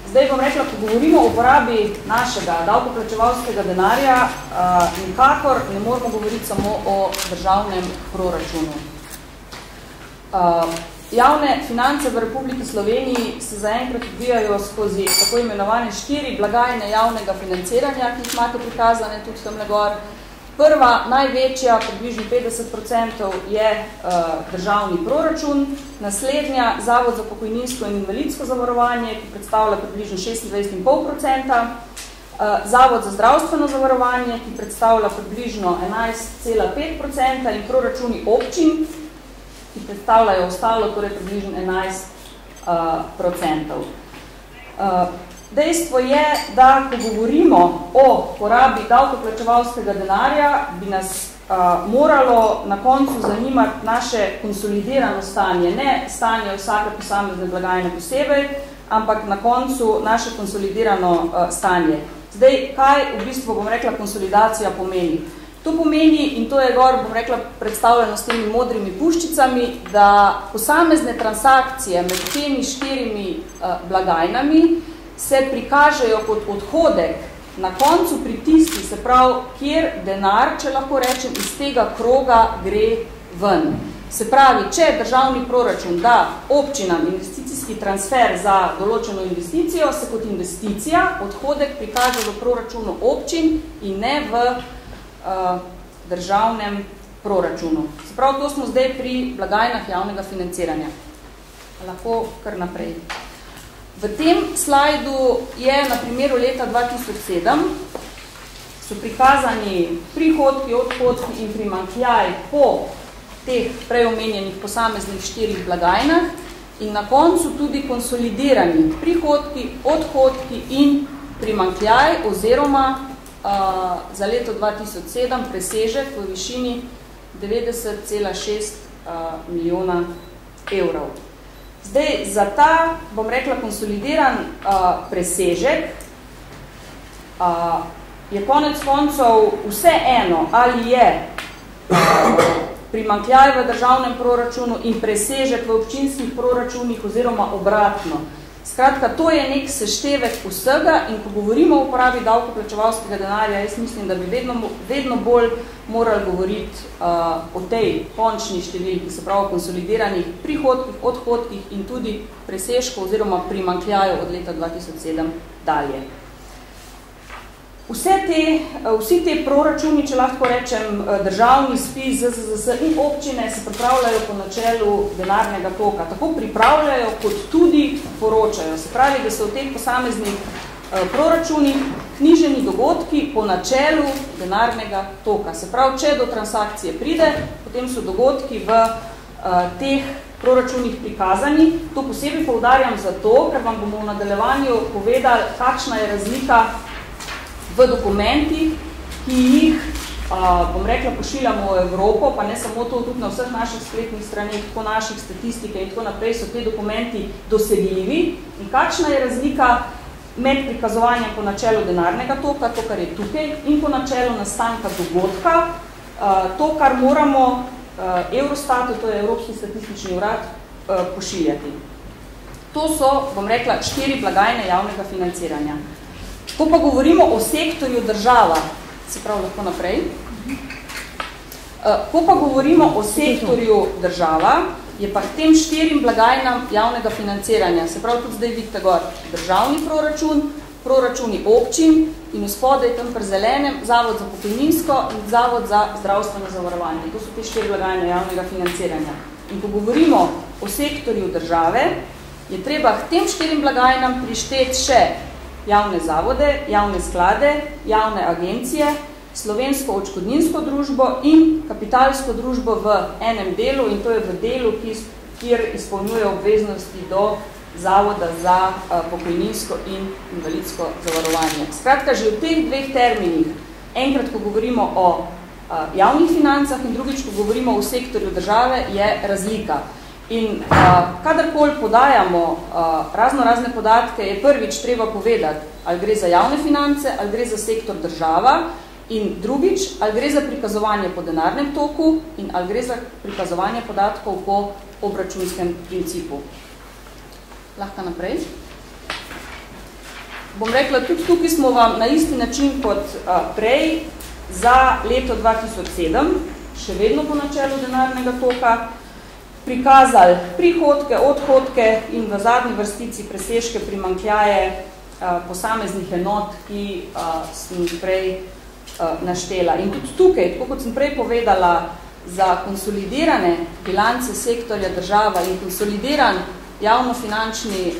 Zdaj bom rekla, ko govorimo o uporabi našega davkoplačevalskega denarja, nikakor ne moramo govoriti samo o državnem proračunu. Javne finance v Republiki Sloveniji se zaenkrat odvijajo skozi tako imenovane 4 blagajne javnega financiranja, ki jih imate prikazane tudi tamle gor. Prva, največja, približno 50%, je državni proračun, naslednja Zavod za pokojninsko in invalidsko zavarovanje, ki predstavlja približno 26,5%, Zavod za zdravstveno zavarovanje, ki predstavlja približno 11,5% in proračuni občin, ki predstavljajo ostalo, torej približno 11%. Dejstvo je, da ko govorimo o porabi davkoplačevalskega denarja, bi nas moralo na koncu zanimati naše konsolidirano stanje, ne stanje vsake posamezne blagajne posebej, ampak na koncu naše konsolidirano stanje. Zdaj, kaj v bistvu, bom rekla, konsolidacija pomeni? To pomeni, in to je gor, bom rekla, predstavljeno s temi modrimi puščicami, da posamezne transakcije med temi 4 blagajnami se prikažejo kot odhodek na koncu pri tisti, se pravi, kjer denar, če lahko rečem, iz tega kroga gre ven. Se pravi, če državni proračun da občinam investicijski transfer za določeno investicijo, se kot investicija odhodek prikaže v proračunu občin in ne v državnem proračunu. Se pravi, to smo zdaj pri blagajnah javnega financiranja. Lahko kar naprej. V tem slajdu je na primeru leta 2007 so prikazani prihodki, odhodki in primanjkljaj po teh preomenjenih posameznih 4 blagajnah in na koncu tudi konsolidirani prihodki, odhodki in primanjkljaj oziroma za leto 2007 presežek v višini 90,6 milijona evrov. Zdaj, za ta, bom rekla, konsolidiran presežek je konec koncev vse eno, ali je primanjkljaj v državnem proračunu in presežek v občinskih proračunih oziroma obratno. Skratka, to je nek seštevek vsega in ko govorimo o uporabi davkoplačevalskega denarja, jaz mislim, da bi vedno bolj morali govoriti o tej končni številki, se pravi konsolidiranih prihodkih, odhodkih in tudi presežkov oziroma primanjkljaju od leta 2007 dalje. Vsi te proračuni, če lahko rečem, državni spis, ZZZS in občine se pripravljajo po načelu denarnega toka. Tako pripravljajo, kot tudi poročajo. Se pravi, da so v teh posameznih proračunih knjiženi dogodki po načelu denarnega toka. Se pravi, če do transakcije pride, potem so dogodki v teh proračunih prikazani. To posebej poudarjam zato, ker vam bomo v nadaljevanju povedali, kakšna je razlika v dokumentih, ki jih, bom rekla, pošiljamo v Evropo, pa ne samo to, tudi na vseh naših spletnih straneh, tako naših statistike in tako naprej, so te dokumenti dosegljivi. In kakšna je razlika med prikazovanjem po načelu denarnega toka, to, kar je tukaj, in po načelu nastanka dogodka, to, kar moramo Eurostatu, to je Evropski statistični urad, pošiljati. To so, bom rekla, 4 blagajne javnega financiranja. Ko pa govorimo o sektorju država, se pravi lahko naprej, ko pa govorimo o sektorju država, je pa k tem 4 blagajnam javnega financiranja, se pravi tudi zdaj vidite gor, državni proračun, proračuni občin in vspodaj tam pri zelenem Zavod za pokojninsko in Zavod za zdravstveno zavarovanje. To so te 4 blagajne javnega financiranja. In ko govorimo o sektorju države, je treba k tem 4 blagajnam prišteti še javne zavode, javne sklade, javne agencije, slovensko odškodninsko družbo in kapitalsko družbo v enem delu in to je v delu, kjer izpolnjuje obveznosti do Zavoda za pokojninsko in invalidsko zavarovanje. Skratka, že v teh 2 terminih, enkrat, ko govorimo o javnih financah in drugič, ko govorimo o sektorju države, je razlika. In kadarkoli podajamo razne podatke, je prvič treba povedati, ali gre za javne finance, ali gre za sektor država in drugič, ali gre za prikazovanje po denarnem toku in ali gre za prikazovanje podatkov po obračunskem principu. Lahko naprej. bom rekla, tudi tukaj smo vam na isti način kot prej za leto 2007, še vedno po načelu denarnega toka, prikazali prihodke, odhodke in v zadnji vrstici presežke primanjkljaje posameznih enot, ki sem jih prej naštela. In tudi tukaj, tako kot sem prej povedala, za konsolidirane bilance sektorja država in konsolidiran javnofinančni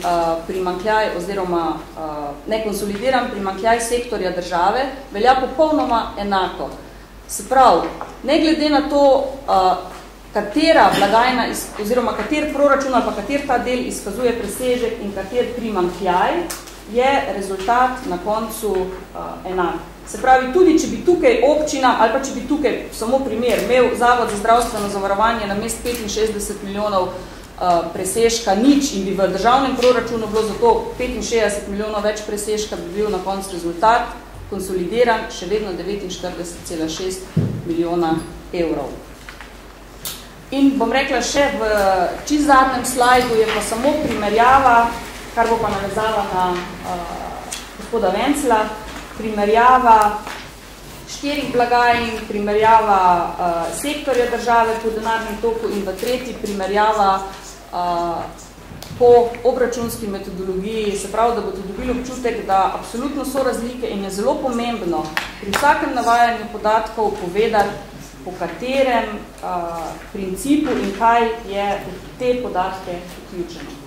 primanjkljaj oziroma nekonsolidiran primanjkljaj sektorja države velja popolnoma enako. Se pravi, ne glede na to, katera blagajna oziroma kater proračun ali pa kater ta del izkazuje presežek in kater primanjkljaj, je rezultat na koncu enak. Se pravi, tudi če bi tukaj občina ali pa če bi tukaj, samo primer, imel Zavod za zdravstveno zavarovanje na mest 65 milijonov presežka nič in bi v državnem proračunu bilo zato 65 milijonov več presežka, bi bil na koncu rezultat konsolidiran še vedno 49,6 milijona evrov. In bom rekla še v čisto zadnjem slajdu je pa samo primerjava, kar bo pa navezala na gospoda Vencla, primerjava 4 blagajn, primerjava sektorja države po denarnem toku in v tretji primerjava po obračunski metodologiji, se pravi, da boste dobili občutek, da absolutno so razlike in je zelo pomembno pri vsakem navajanju podatkov povedati, po katerem principu in kaj je v te podatke vključeno.